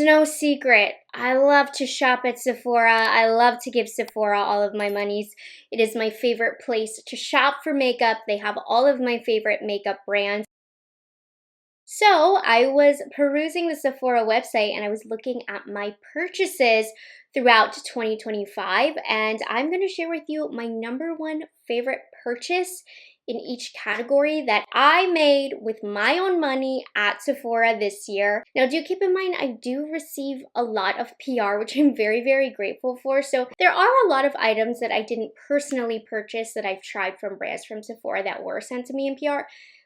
no secret. I love to shop at Sephora. I love to give Sephora all of my monies. It is my favorite place to shop for makeup. They have all of my favorite makeup brands. So I was perusing the Sephora website and I was looking at my purchases throughout 2025, and I'm going to share with you my #1 favorite purchase in each category that I made with my own money at Sephora this year. Now, do keep in mind, I do receive a lot of PR, which I'm very, very grateful for. So there are a lot of items that I didn't personally purchase that I've tried from brands from Sephora that were sent to me in PR.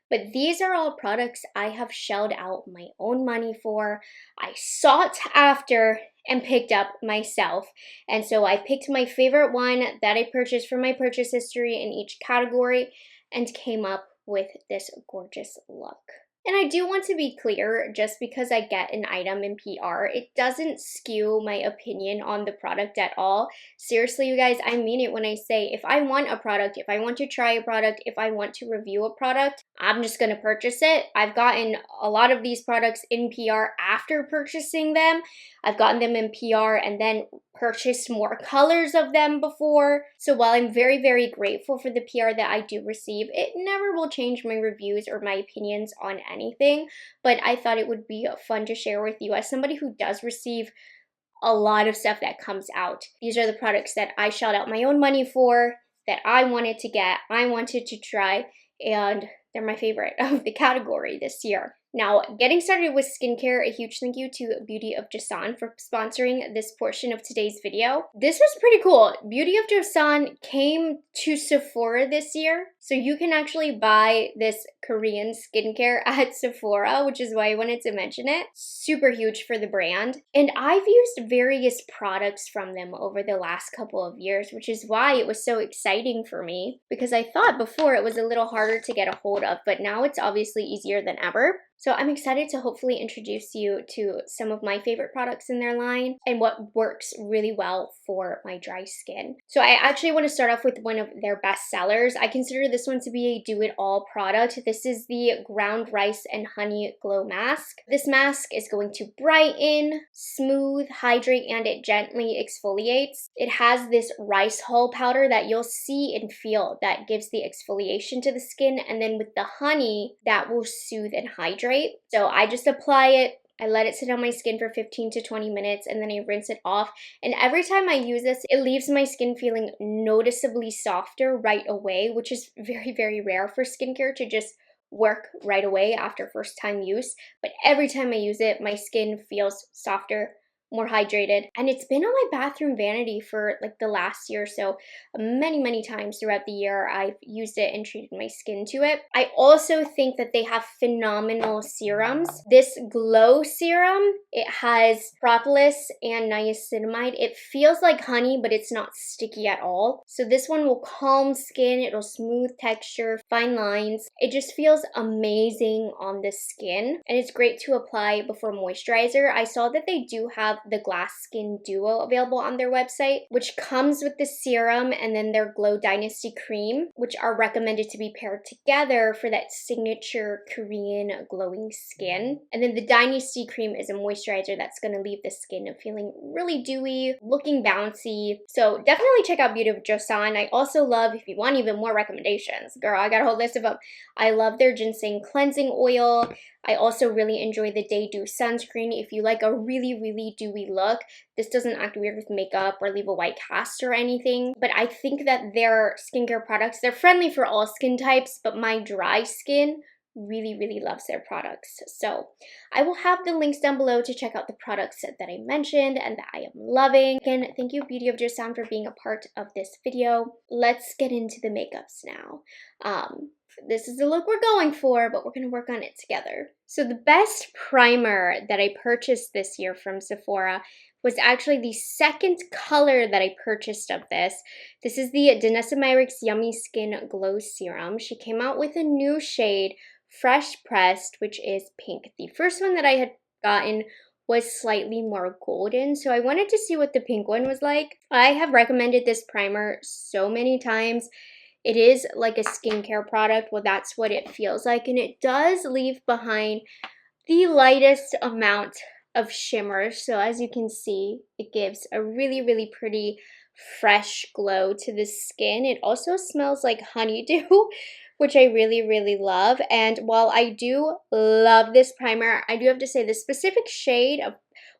But these are all products I have shelled out my own money for. I sought after and picked up myself. And so I picked my favorite one that I purchased from my purchase history in each category and came up with this gorgeous look. And I do want to be clear, just because I get an item in PR, it doesn't skew my opinion on the product at all. Seriously, you guys, I mean it when I say if I want a product, if I want to try a product, if I want to review a product, I'm just going to purchase it. I've gotten a lot of these products in PR after purchasing them. I've gotten them in PR and then purchased more colors of them before. So while I'm very, very grateful for the PR that I do receive, it never will change my reviews or my opinions on anything. But I thought it would be fun to share with you as somebody who does receive a lot of stuff that comes out. These are the products that I shelled out my own money for, that I wanted to get, I wanted to try, and they're my favorite of the category this year. Now, getting started with skincare, a huge thank you to Beauty of Joseon for sponsoring this portion of today's video. This was pretty cool. Beauty of Joseon came to Sephora this year, so you can actually buy this Korean skincare at Sephora, which is why I wanted to mention it. Super huge for the brand. And I've used various products from them over the last couple of years, which is why it was so exciting for me, because I thought before it was a little harder to get a hold of, but now it's obviously easier than ever. So I'm excited to hopefully introduce you to some of my favorite products in their line and what works really well for my dry skin. So I actually want to start off with one of their best sellers. I consider this one to be a do-it-all product. This is the Ground Rice and Honey Glow Mask. This mask is going to brighten, smooth, hydrate, and it gently exfoliates. It has this rice hull powder that you'll see and feel that gives the exfoliation to the skin, and then with the honey that will soothe and hydrate. So I just apply it, I let it sit on my skin for 15 to 20 minutes, and then I rinse it off. And every time I use this, it leaves my skin feeling noticeably softer right away, which is very, very rare for skincare to just work right away after first time use. But every time I use it, my skin feels softer, more hydrated, and it's been on my bathroom vanity for like the last year or so. Many times throughout the year I've used it and treated my skin to it. I also think that they have phenomenal serums. This glow serum, it has propolis and niacinamide. It feels like honey, but it's not sticky at all. So this one will calm skin, it'll smooth texture, fine lines. It just feels amazing on the skin, and it's great to apply before moisturizer. I saw that they do have the Glass Skin Duo available on their website, which comes with the serum and then their Glow Dynasty cream, which are recommended to be paired together for that signature Korean glowing skin. And then the Dynasty cream is a moisturizer that's going to leave the skin feeling really dewy, looking bouncy. So definitely check out Beauty of Joseon. I also love, if you want even more recommendations, girl, I got a whole list of them. I love their ginseng cleansing oil. I also really enjoy the Day Dew sunscreen. If you like a really dewy look, this doesn't act weird with makeup or leave a white cast or anything. But I think that their skincare products, they're friendly for all skin types, but my dry skin really loves their products. So I will have the links down below to check out the products that I mentioned and that I am loving. Again, thank you Beauty of Joseon for being a part of this video. Let's get into the makeups now. This is the look we're going for, but we're going to work on it together. So the best primer that I purchased this year from Sephora was actually the second color that I purchased of this. This is the Danessa Myricks Yummy Skin Glow Serum. She came out with a new shade, Fresh Pressed, which is pink. The first one that I had gotten was slightly more golden, so I wanted to see what the pink one was like. I have recommended this primer so many times. It is like a skincare product. Well, that's what it feels like, and it does leave behind the lightest amount of shimmer. So as you can see, it gives a really, really pretty fresh glow to the skin. It also smells like honeydew, which I really, really love. And while I do love this primer, I do have to say the specific shade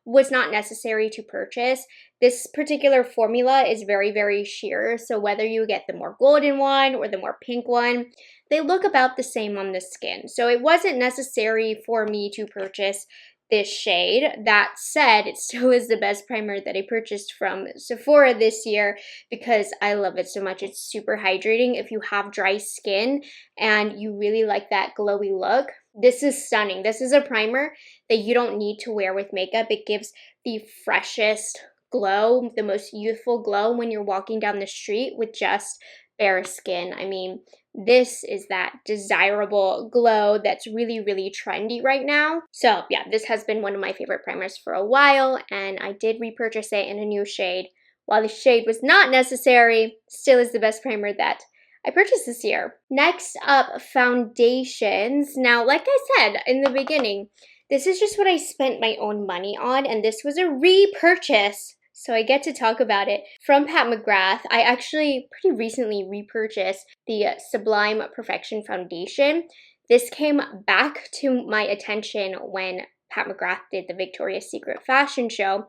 was not necessary to purchase. This particular formula is very, very sheer. So whether you get the more golden one or the more pink one, they look about the same on the skin. So it wasn't necessary for me to purchase this shade. That said, it still is the best primer that I purchased from Sephora this year because I love it so much. It's super hydrating if you have dry skin and you really like that glowy look. This is stunning. This is a primer that you don't need to wear with makeup. It gives the freshest glow, the most youthful glow when you're walking down the street with just bare skin. I mean, this is that desirable glow that's really, really trendy right now. So yeah, this has been one of my favorite primers for a while, and I did repurchase it in a new shade. While the shade was not necessary, still is the best primer that I purchased this year. Next up, foundations. Now, like I said in the beginning, this is just what I spent my own money on, and this was a repurchase. So I get to talk about it. From Pat McGrath, I actually pretty recently repurchased the Sublime Perfection Foundation. This came back to my attention when Pat McGrath did the Victoria's Secret fashion show.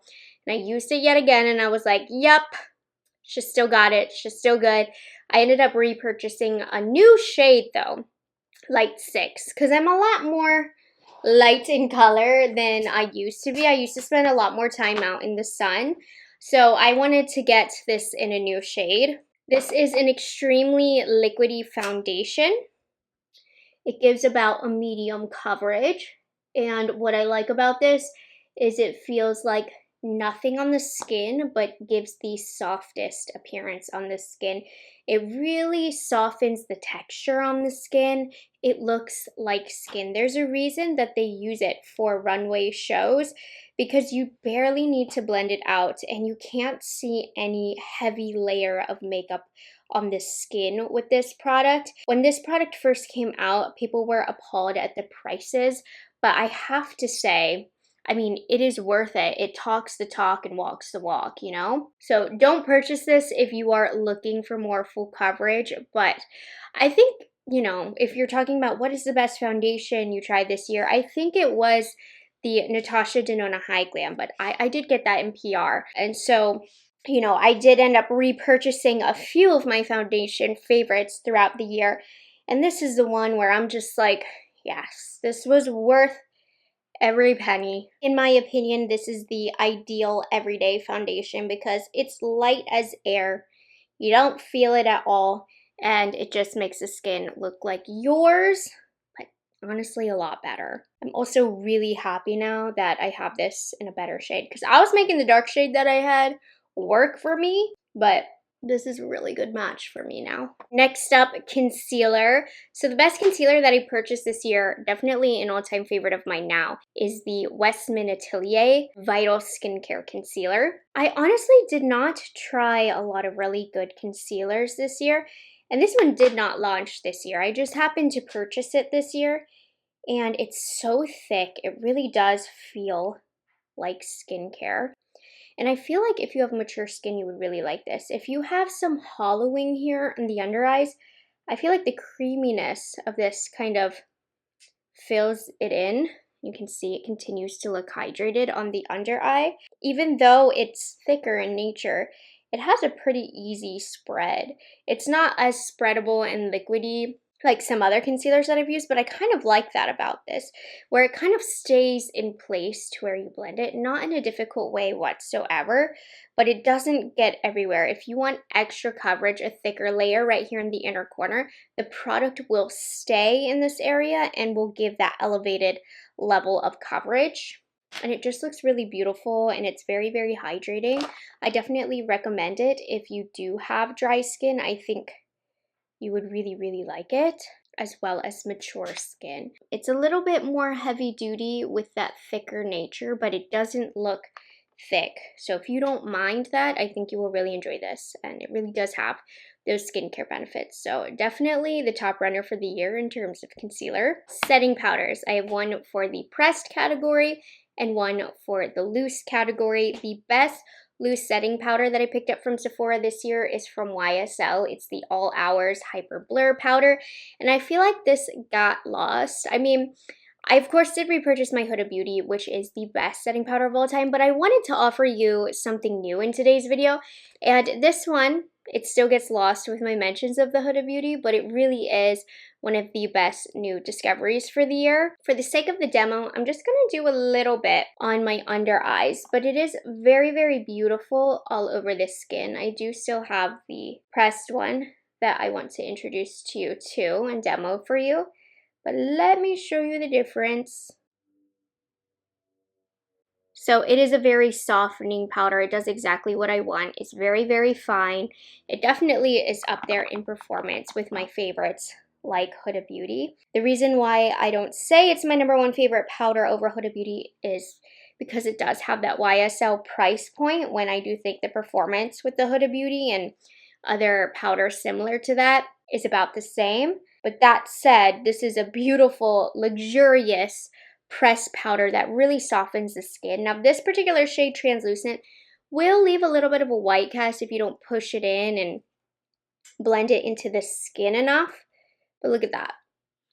And I used it yet again, and I was like, yep, she still got it. She's still good. I ended up repurchasing a new shade though, Light 6, because I'm a lot more light in color than I used to be. I used to spend a lot more time out in the sun. So I wanted to get this in a new shade. This is an extremely liquidy foundation. It gives about a medium coverage. And what I like about this is it feels like nothing on the skin, but gives the softest appearance on the skin. It really softens the texture on the skin. It looks like skin. There's a reason that they use it for runway shows because you barely need to blend it out and you can't see any heavy layer of makeup on the skin with this product. When this product first came out, people were appalled at the prices, but I have to say, I mean, it is worth it. It talks the talk and walks the walk, you know? So don't purchase this if you are looking for more full coverage, but I think, you know, if you're talking about what is the best foundation you tried this year, I think it was the Natasha Denona High Glam, but I did get that in PR. And so, you know, I did end up repurchasing a few of my foundation favorites throughout the year. And this is the one where I'm just like, yes, this was worth every penny. In my opinion, this is the ideal everyday foundation because it's light as air. You don't feel it at all, and it just makes the skin look like yours, but honestly a lot better. I'm also really happy now that I have this in a better shade because I was making the dark shade that I had work for me, but this is a really good match for me now. Next up, concealer. So the best concealer that I purchased this year, definitely an all-time favorite of mine now, is the Westman Atelier Vital Skincare Concealer. I honestly did not try a lot of really good concealers this year, and this one did not launch this year. I just happened to purchase it this year, and it's so thick. It really does feel like skincare. And I feel like if you have mature skin, you would really like this. If you have some hollowing here in the under eyes, I feel like the creaminess of this kind of fills it in. You can see it continues to look hydrated on the under eye. Even though it's thicker in nature, it has a pretty easy spread. It's not as spreadable and liquidy like some other concealers that I've used, but I kind of like that about this, where it kind of stays in place to where you blend it, not in a difficult way whatsoever, but it doesn't get everywhere. If you want extra coverage, a thicker layer right here in the inner corner, the product will stay in this area and will give that elevated level of coverage. And it just looks really beautiful and it's very, very hydrating. I definitely recommend it if you do have dry skin. I think you would really, really like it, as well as mature skin. It's a little bit more heavy duty with that thicker nature, but it doesn't look thick. So if you don't mind that, I think you will really enjoy this. And it really does have those skincare benefits. So definitely the top runner for the year in terms of concealer. Setting powders. I have one for the pressed category and one for the loose category. The best loose setting powder that I picked up from Sephora this year is from YSL. It's the All Hours Hyper Blur powder, and I feel like this got lost. I mean, I of course did repurchase my Huda Beauty, which is the best setting powder of all time, but I wanted to offer you something new in today's video, and this one, it still gets lost with my mentions of the Huda Beauty, but it really is one of the best new discoveries for the year. For the sake of the demo, I'm just going to do a little bit on my under eyes, but it is very, very beautiful all over the skin. I do still have the pressed one that I want to introduce to you too and demo for you. But let me show you the difference. So it is a very softening powder. It does exactly what I want. It's very, very fine. It definitely is up there in performance with my favorites like Huda Beauty. The reason why I don't say it's my #1 favorite powder over Huda Beauty is because it does have that YSL price point, when I do think the performance with the Huda Beauty and other powders similar to that is about the same. But that said, this is a beautiful, luxurious pressed powder that really softens the skin. Now, this particular shade, Translucent, will leave a little bit of a white cast if you don't push it in and blend it into the skin enough. But look at that.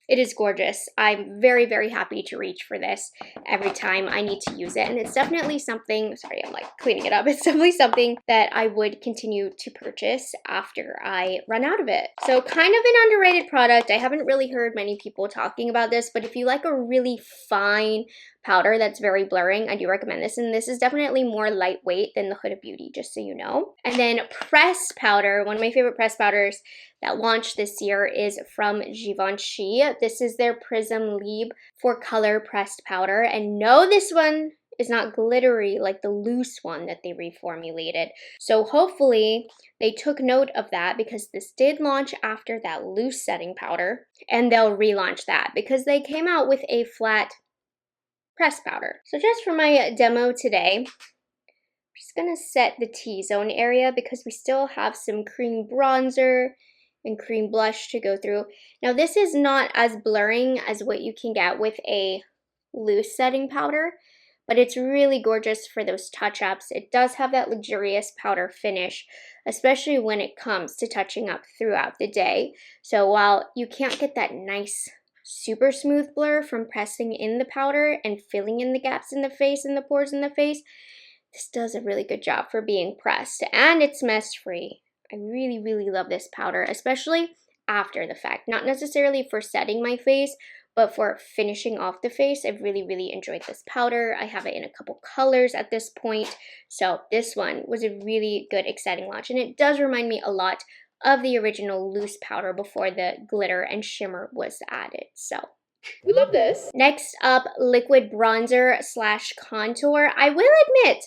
It is gorgeous. I'm very, very happy to reach for this every time I need to use it. And it's definitely something, sorry, I'm like cleaning it up. It's definitely something that I would continue to purchase after I run out of it. So kind of an underrated product. I haven't really heard many people talking about this, but if you like a really fine powder that's very blurring, I do recommend this. And this is definitely more lightweight than the Huda Beauty, just so you know. And then pressed powder, one of my favorite pressed powders that launched this year is from Givenchy. This is their Prism Libre for color pressed powder. And no, this one is not glittery like the loose one that they reformulated. So hopefully they took note of that, because this did launch after that loose setting powder, and they'll relaunch that because they came out with a flat pressed powder. So just for my demo today, I'm just gonna set the T-zone area because we still have some cream bronzer and cream blush to go through. Now this is not as blurring as what you can get with a loose setting powder, but it's really gorgeous for those touch-ups. It does have that luxurious powder finish, especially when it comes to touching up throughout the day. So while you can't get that nice super smooth blur from pressing in the powder and filling in the gaps in the face and the pores in the face, this does a really good job for being pressed, and it's mess free. I really, really love this powder, especially after the fact. Not necessarily for setting my face, but for finishing off the face. I've really, really enjoyed this powder. I have it in a couple colors at this point. So this one was a really good, exciting launch, and it does remind me a lot of the original loose powder before the glitter and shimmer was added. So we love this. Next up, liquid bronzer slash contour. I will admit,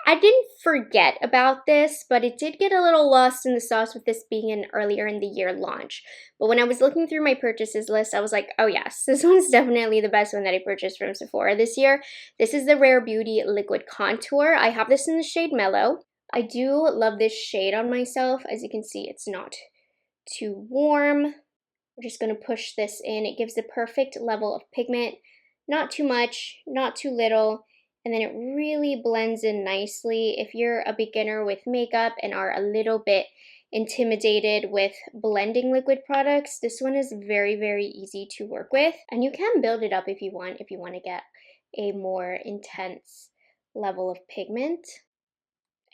I didn't forget about this, but it did get a little lost in the sauce with this being an earlier in the year launch. But when I was looking through my purchases list, I was like, oh yes, this one's definitely the best one that I purchased from Sephora this year. This is the Rare Beauty Liquid Contour. I have this in the shade Mellow. I do love this shade on myself. As you can see, it's not too warm. We're just going to push this in. It gives the perfect level of pigment. Not too much, not too little. And then it really blends in nicely. If you're a beginner with makeup and are a little bit intimidated with blending liquid products, this one is very, very easy to work with. And you can build it up if you want to get a more intense level of pigment.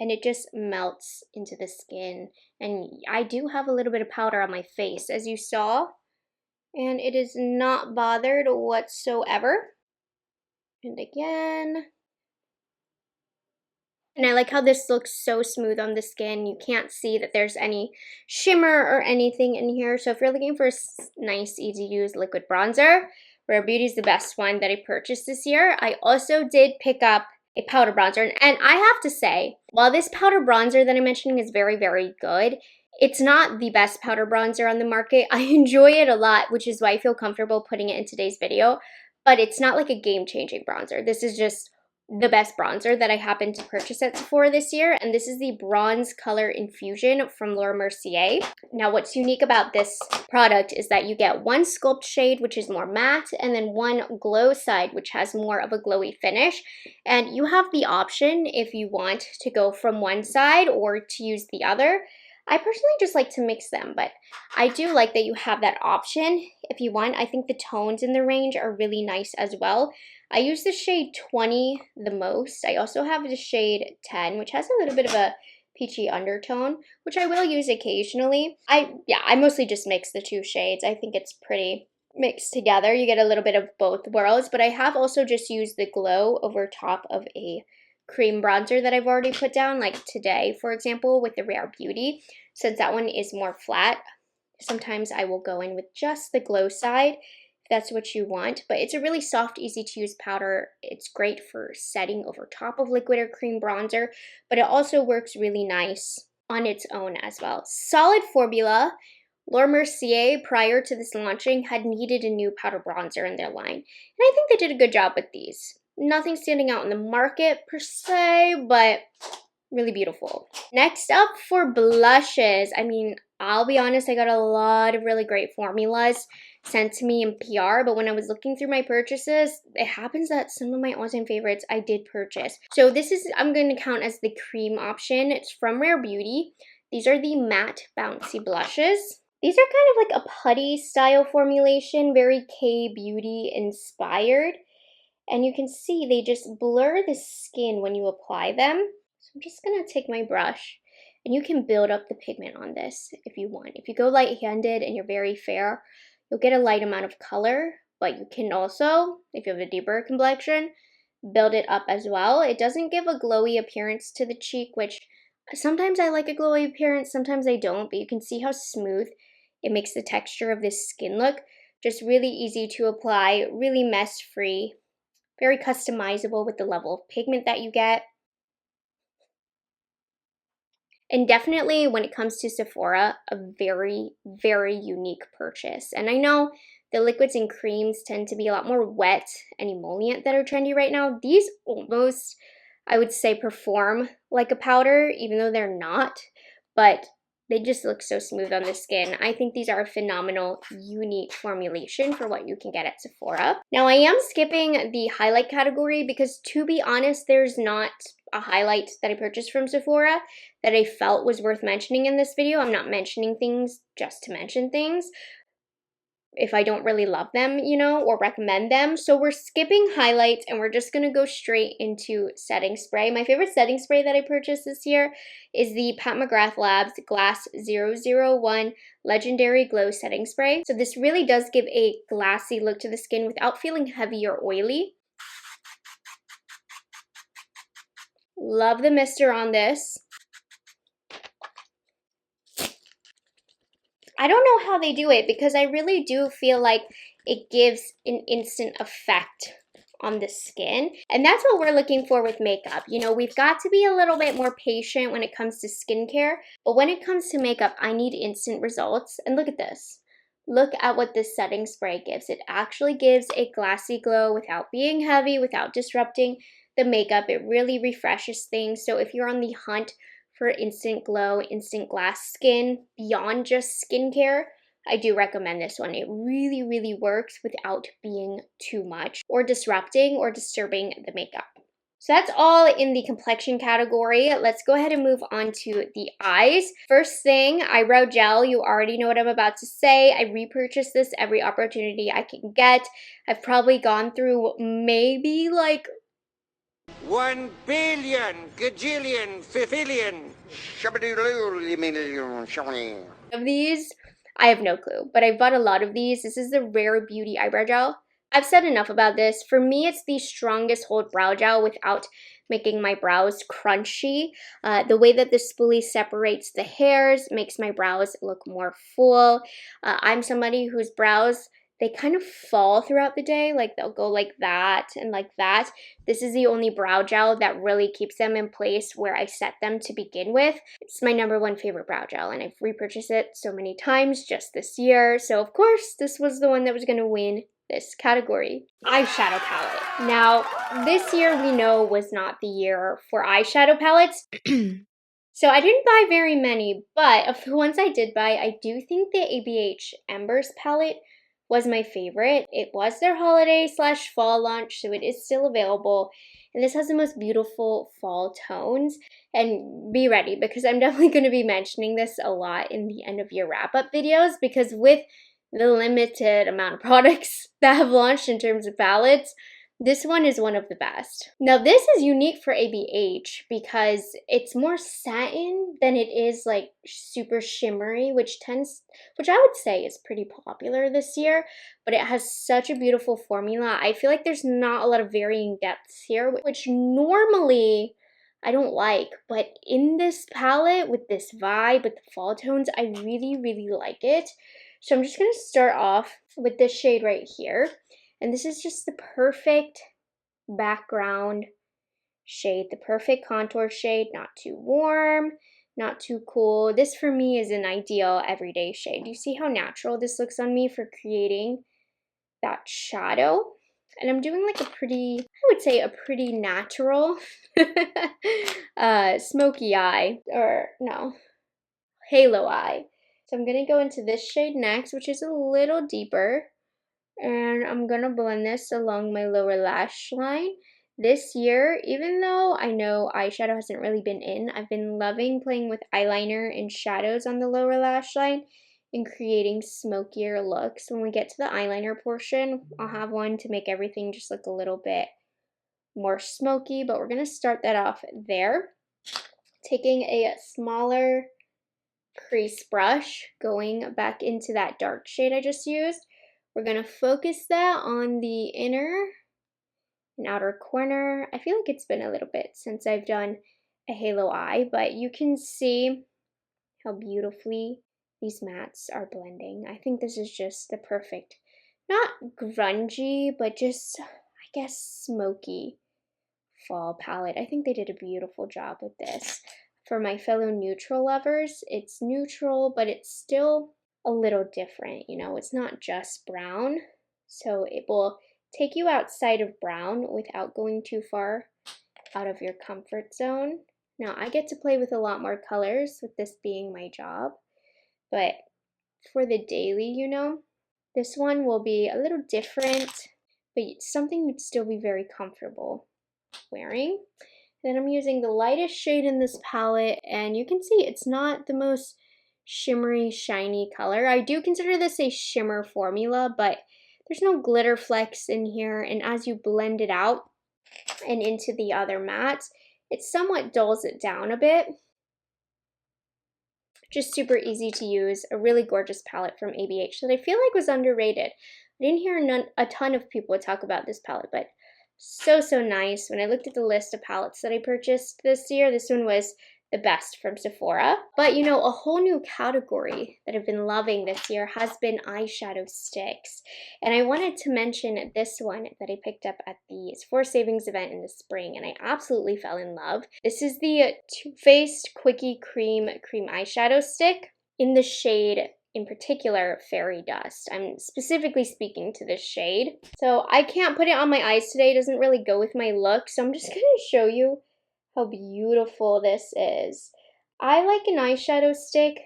And it just melts into the skin. And I do have a little bit of powder on my face, as you saw, and it is not bothered whatsoever. And again. And I like how this looks so smooth on the skin. You can't see that there's any shimmer or anything in here. So if you're looking for a nice, easy to use liquid bronzer, Rare Beauty is the best one that I purchased this year. I also did pick up a powder bronzer, and I have to say, while this powder bronzer that I'm mentioning is very, very good, it's not the best powder bronzer on the market. I enjoy it a lot, which is why I feel comfortable putting it in today's video, but it's not like a game-changing bronzer. This is just the best bronzer that I happened to purchase at Sephora this year, and this is the Bronze Color Infusion from Laura Mercier. Now, what's unique about this product is that you get one sculpt shade, which is more matte, and then one glow side, which has more of a glowy finish. And you have the option if you want to go from one side or to use the other. I personally just like to mix them, but I do like that you have that option if you want. I think the tones in the range are really nice as well. I use the shade 20 the most. I also have the shade 10, which has a little bit of a peachy undertone, which I will use occasionally. I mostly just mix the two shades. I think it's pretty mixed together. You get a little bit of both worlds, but I have also just used the glow over top of a cream bronzer that I've already put down, like today, for example, with the Rare Beauty. Since that one is more flat, sometimes I will go in with just the glow side, if that's what you want. But it's a really soft, easy to use powder. It's great for setting over top of liquid or cream bronzer, but it also works really nice on its own as well. Solid formula. Laura Mercier, prior to this launching, had needed a new powder bronzer in their line, and I think they did a good job with these. Nothing standing out in the market per se, but really beautiful. Next up for blushes. I mean, I'll be honest, I got a lot of really great formulas sent to me in PR, but when I was looking through my purchases, it happens that some of my all-time favorites I did purchase. So this is, I'm going to count as the cream option. It's from Rare Beauty. These are the matte bouncy blushes. These are kind of like a putty style formulation, very K-beauty inspired. And you can see they just blur the skin when you apply them. So I'm just gonna take my brush, and you can build up the pigment on this if you want. If you go light-handed and you're very fair, you'll get a light amount of color, but you can also, if you have a deeper complexion, build it up as well. It doesn't give a glowy appearance to the cheek, which sometimes I like a glowy appearance, sometimes I don't, but you can see how smooth it makes the texture of this skin look. Just really easy to apply, really mess-free. Very customizable with the level of pigment that you get. And definitely when it comes to Sephora, a very, very unique purchase. And I know the liquids and creams tend to be a lot more wet and emollient that are trendy right now. These almost, I would say, perform like a powder, even though they're not. But they just look so smooth on the skin. I think these are a phenomenal, unique formulation for what you can get at Sephora. Now, I am skipping the highlight category because, to be honest, there's not a highlight that I purchased from Sephora that I felt was worth mentioning in this video. I'm not mentioning things just to mention things if I don't really love them, you know, or recommend them. So we're skipping highlights and we're just gonna go straight into setting spray. My favorite setting spray that I purchased this year is the Pat McGrath Labs Glass 001 Legendary Glow Setting Spray. So this really does give a glassy look to the skin without feeling heavy or oily. Love the mister on this. I don't know how they do it because I really do feel like it gives an instant effect on the skin. And that's what we're looking for with makeup. You know, we've got to be a little bit more patient when it comes to skincare. But when it comes to makeup, I need instant results. And look at this. Look at what this setting spray gives. It actually gives a glassy glow without being heavy, without disrupting the makeup. It really refreshes things. So if you're on the hunt for instant glow, instant glass skin, beyond just skincare, I do recommend this one. It really, really works without being too much or disrupting or disturbing the makeup. So that's all in the complexion category. Let's go ahead and move on to the eyes. First thing, eyebrow gel. You already know what I'm about to say. I repurchase this every opportunity I can get. I've probably gone through maybe like 1 billion, gajillion, fifillion. of these. I have no clue, but I've bought a lot of these. This is the Rare Beauty Eyebrow Gel. I've said enough about this. For me, it's the strongest hold brow gel without making my brows crunchy. The way that this spoolie separates the hairs makes my brows look more full. I'm somebody whose brows, they kind of fall throughout the day. Like they'll go like that and like that. This is the only brow gel that really keeps them in place where I set them to begin with. It's my #1 favorite brow gel, and I've repurchased it so many times just this year. So of course, this was the one that was going to win this category, eyeshadow palette. Now, this year we know was not the year for eyeshadow palettes. So I didn't buy very many, but of the ones I did buy, I do think the ABH Embers palette was my favorite. It was their holiday slash fall launch, so it is still available. And this has the most beautiful fall tones. And be ready, because I'm definitely going to be mentioning this a lot in the end of year wrap-up videos, because with the limited amount of products that have launched in terms of palettes, this one is one of the best. Now this is unique for ABH because it's more satin than it is like super shimmery, which I would say is pretty popular this year, but it has such a beautiful formula. I feel like there's not a lot of varying depths here, which normally I don't like, but in this palette with this vibe, with the fall tones, I really, really like it. So I'm just gonna start off with this shade right here. And this is just the perfect background shade, the perfect contour shade, not too warm, not too cool. This for me is an ideal everyday shade. You see how natural this looks on me for creating that shadow? And I'm doing like I would say a pretty natural smoky eye, or no, halo eye. So I'm gonna go into this shade next, which is a little deeper. And I'm gonna blend this along my lower lash line. This year, even though I know eyeshadow hasn't really been in, I've been loving playing with eyeliner and shadows on the lower lash line and creating smokier looks. When we get to the eyeliner portion, I'll have one to make everything just look a little bit more smoky, but we're gonna start that off there. Taking a smaller crease brush, going back into that dark shade I just used, we're going to focus that on the inner and outer corner. I feel like it's been a little bit since I've done a halo eye, but you can see how beautifully these mattes are blending. I think this is just the perfect, not grungy, but just, I guess, smoky fall palette. I think they did a beautiful job with this. For my fellow neutral lovers, it's neutral, but it's still a little different, you know, it's not just brown, so it will take you outside of brown without going too far out of your comfort zone. Now, I get to play with a lot more colors with this being my job, but for the daily, you know, this one will be a little different, but something you'd still be very comfortable wearing. Then I'm using the lightest shade in this palette, and you can see it's not the most shimmery, shiny color. I do consider this a shimmer formula, but there's no glitter flecks in here, and as you blend it out and into the other mattes, it somewhat dulls it down a bit. Just super easy to use, a really gorgeous palette from ABH that I feel like was underrated. I didn't hear a ton of people talk about this palette, but so nice. When I looked at the list of palettes that I purchased this year, this one was the best from Sephora. But you know, a whole new category that I've been loving this year has been eyeshadow sticks. And I wanted to mention this one that I picked up at the Sephora Savings event in the spring, and I absolutely fell in love. This is the Too Faced Quickie Cream Eyeshadow Stick in the shade, in particular, Fairy Dust. I'm specifically speaking to this shade. So I can't put it on my eyes today. It doesn't really go with my look. So I'm just going to show you how beautiful this is. I like an eyeshadow stick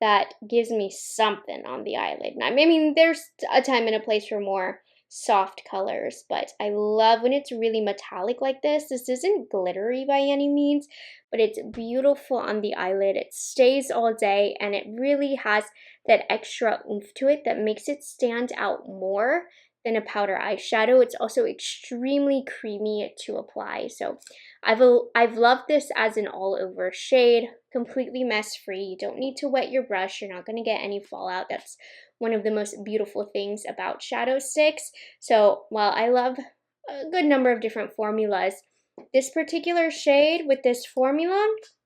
that gives me something on the eyelid. I mean, there's a time and a place for more soft colors, but I love when it's really metallic like this. This isn't glittery by any means, but it's beautiful on the eyelid. It stays all day, and it really has that extra oomph to it that makes it stand out more than a powder eyeshadow. It's also extremely creamy to apply. So I've loved this as an all-over shade, completely mess-free. You don't need to wet your brush. You're not going to get any fallout. That's one of the most beautiful things about shadow sticks. So while I love a good number of different formulas, this particular shade with this formula,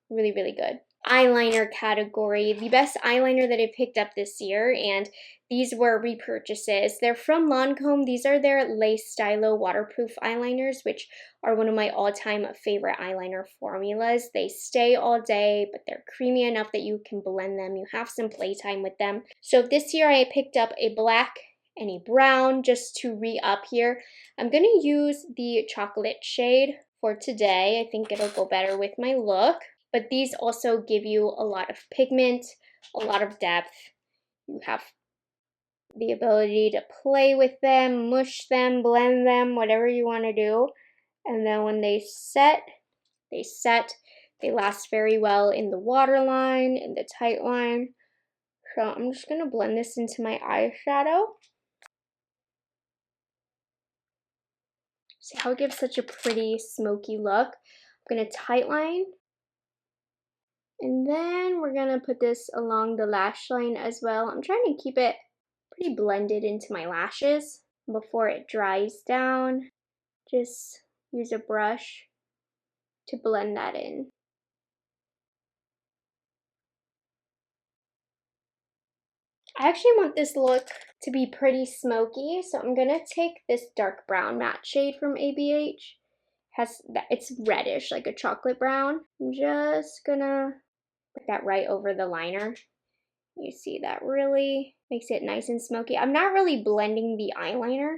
really, really good. Eyeliner category, the best eyeliner that I picked up this year, and these were repurchases. They're from Lancome. These are their Lace Stylo waterproof eyeliners, which are one of my all-time favorite eyeliner formulas. They stay all day, but they're creamy enough that you can blend them. You have some playtime with them. So this year I picked up a black any brown just to re-up here. I'm going to use the chocolate shade for today. I think it'll go better with my look. But these also give you a lot of pigment, a lot of depth. You have the ability to play with them, mush them, blend them, whatever you want to do. And then when they set, they set. They last very well in the waterline, in the tight line. So I'm just going to blend this into my eyeshadow. See how it gives such a pretty smoky look. I'm going to tight line. And then we're going to put this along the lash line as well. I'm trying to keep it pretty blended into my lashes before it dries down. Just use a brush to blend that in. I actually want this look to be pretty smoky, so I'm gonna take this dark brown matte shade from ABH. It's reddish, like a chocolate brown. I'm just gonna put that right over the liner. You see that really makes it nice and smoky. I'm not really blending the eyeliner,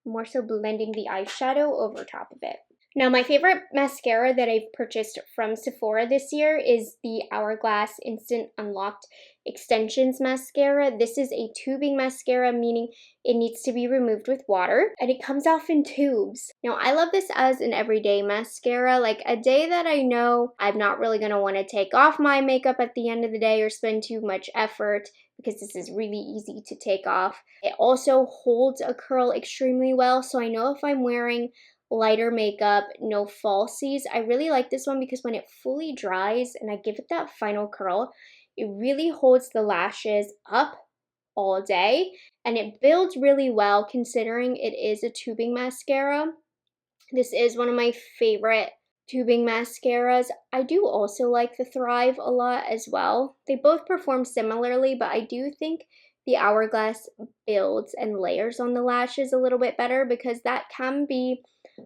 I'm more so blending the eyeshadow over top of it. Now, my favorite mascara that I've purchased from Sephora this year is the Hourglass Instant Unlocked Extensions Mascara. This is a tubing mascara, meaning it needs to be removed with water, and it comes off in tubes. Now, I love this as an everyday mascara, like a day that I know I'm not really going to want to take off my makeup at the end of the day or spend too much effort, because this is really easy to take off. It also holds a curl extremely well, so I know if I'm wearing lighter makeup, no falsies. I really like this one because when it fully dries and I give it that final curl, it really holds the lashes up all day, and it builds really well considering it is a tubing mascara. This is one of my favorite tubing mascaras. I do also like the Thrive a lot as well. They both perform similarly, but I do think the Hourglass builds and layers on the lashes a little bit better, because that can be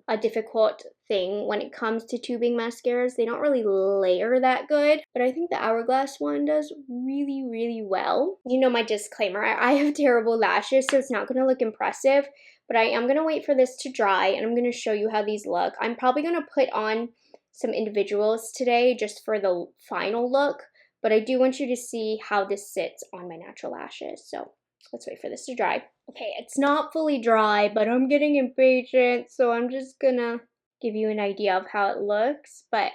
a difficult thing when it comes to tubing mascaras. They don't really layer that good, but I think the Hourglass one does really, really well. You know my disclaimer, I have terrible lashes, so it's not going to look impressive, but I am going to wait for this to dry, and I'm going to show you how these look. I'm probably going to put on some individuals today just for the final look, but I do want you to see how this sits on my natural lashes. So let's wait for this to dry. Okay, it's not fully dry, but I'm getting impatient, so I'm just gonna give you an idea of how it looks. But,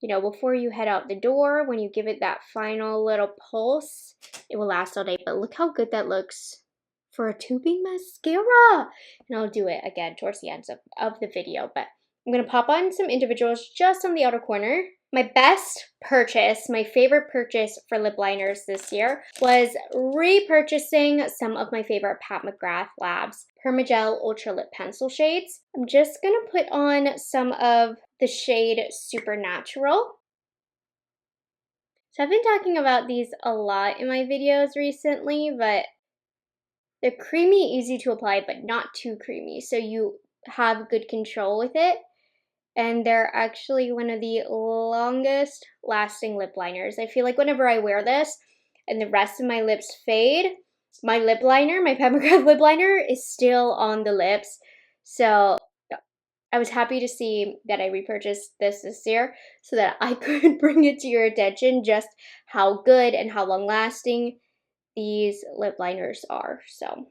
you know, before you head out the door, when you give it that final little pulse, it will last all day. But look how good that looks for a tubing mascara. And I'll do it again towards the end of the video, but I'm gonna pop on some individuals just on the outer corner. My best purchase, my favorite purchase for lip liners this year was repurchasing some of my favorite Pat McGrath Labs Permagel Ultra Lip Pencil shades. I'm just going to put on some of the shade Supernatural. So I've been talking about these a lot in my videos recently, but they're creamy, easy to apply, but not too creamy, so you have good control with it. And they're actually one of the longest lasting lip liners. I feel like whenever I wear this and the rest of my lips fade, my lip liner, my Pat McGrath lip liner, is still on the lips. So I was happy to see that I repurchased this year so that I could bring it to your attention just how good and how long lasting these lip liners are. So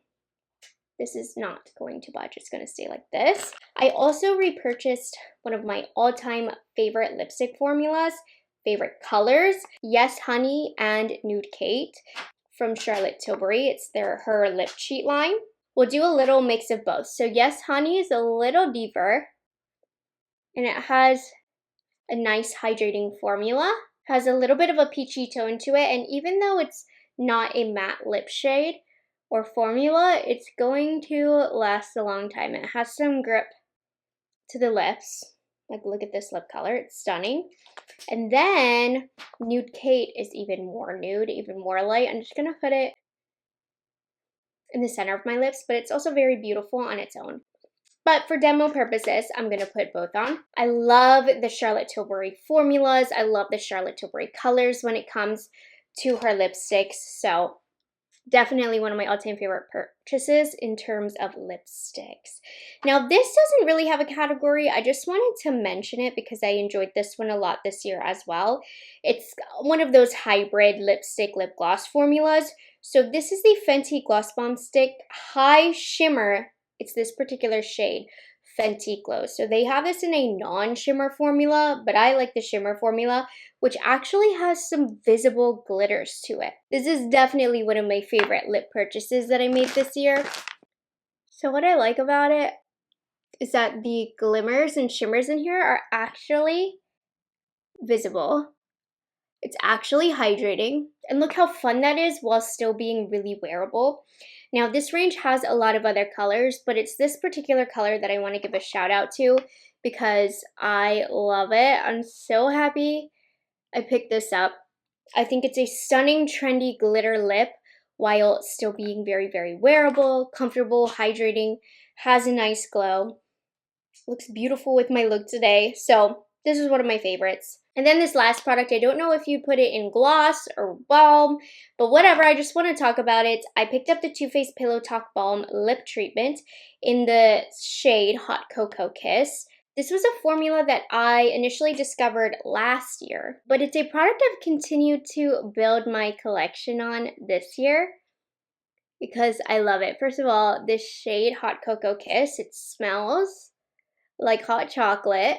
this is not going to budge. It's going to stay like this. I also repurchased one of my all-time favorite lipstick formulas, favorite colors, Yes Honey and Nude Kate from Charlotte Tilbury. It's her lip cheat line. We'll do a little mix of both. So Yes Honey is a little deeper, and it has a nice hydrating formula. It has a little bit of a peachy tone to it, and even though it's not a matte lip shade or formula, it's going to last a long time. It has some grip to the lips. Like, look at this lip color, it's stunning. And then Nude Kate is even more nude, even more light. I'm just gonna put it in the center of my lips, but it's also very beautiful on its own. But for demo purposes, I'm gonna put both on. I love the Charlotte Tilbury formulas. I love the Charlotte Tilbury colors when it comes to her lipsticks. So Definitely one of my all-time favorite purchases in terms of lipsticks. Now, this doesn't really have a category. I just wanted to mention it because I enjoyed this one a lot this year as well. It's one of those hybrid lipstick lip gloss formulas. So this is the Fenty Gloss Bomb Stick High Shimmer. It's this particular shade, Fenty Glow. So they have this in a non-shimmer formula, but I like the shimmer formula, which actually has some visible glitters to it. This is definitely one of my favorite lip purchases that I made this year. So what I like about it is that the glimmers and shimmers in here are actually visible. It's actually hydrating. And look how fun that is while still being really wearable. Now, this range has a lot of other colors, but it's this particular color that I want to give a shout out to because I love it. I'm so happy I picked this up. I think it's a stunning, trendy glitter lip while still being very, very wearable, comfortable, hydrating, has a nice glow. Looks beautiful with my look today. So this is one of my favorites. And then this last product, I don't know if you put it in gloss or balm, but whatever, I just want to talk about it. I picked up the Too Faced Pillow Talk Balm Lip Treatment in the shade Hot Cocoa Kiss. This was a formula that I initially discovered last year, but it's a product I've continued to build my collection on this year because I love it. First of all, this shade Hot Cocoa Kiss, it smells like hot chocolate.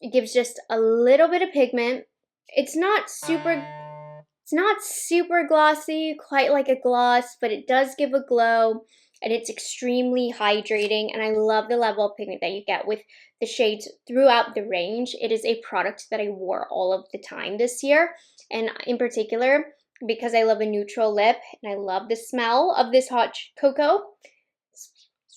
It gives just a little bit of pigment. It's not super glossy, quite like a gloss, but it does give a glow and it's extremely hydrating, and I love the level of pigment that you get with the shades throughout the range. It is a product that I wore all of the time this year, and in particular, because I love a neutral lip and I love the smell of this hot cocoa, it's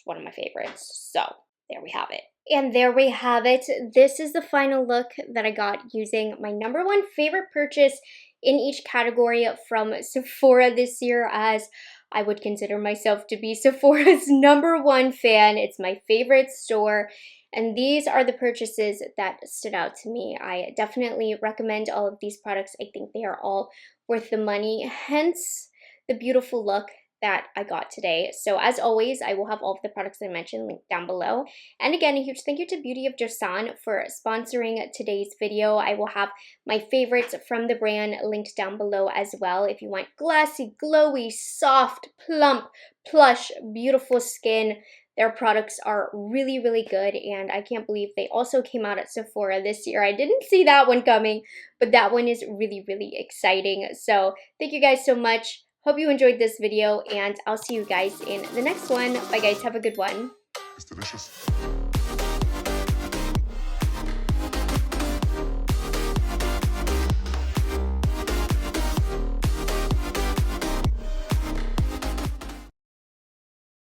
one of my favorites. So there we have it. And there we have it. This is the final look that I got using my #1 favorite purchase in each category from Sephora this year, as I would consider myself to be Sephora's #1 fan. It's my favorite store. And these are the purchases that stood out to me. I definitely recommend all of these products. I think they are all worth the money, hence the beautiful look that I got today. So as always, I will have all of the products I mentioned linked down below. And again, a huge thank you to Beauty of Joseon for sponsoring today's video. I will have my favorites from the brand linked down below as well. If you want glassy, glowy, soft, plump, plush, beautiful skin, their products are really, really good, and I can't believe they also came out at Sephora this year. I didn't see that one coming, but that one is really, really exciting. So thank you guys so much. Hope you enjoyed this video, and I'll see you guys in the next one. Bye guys, have a good one. It's delicious.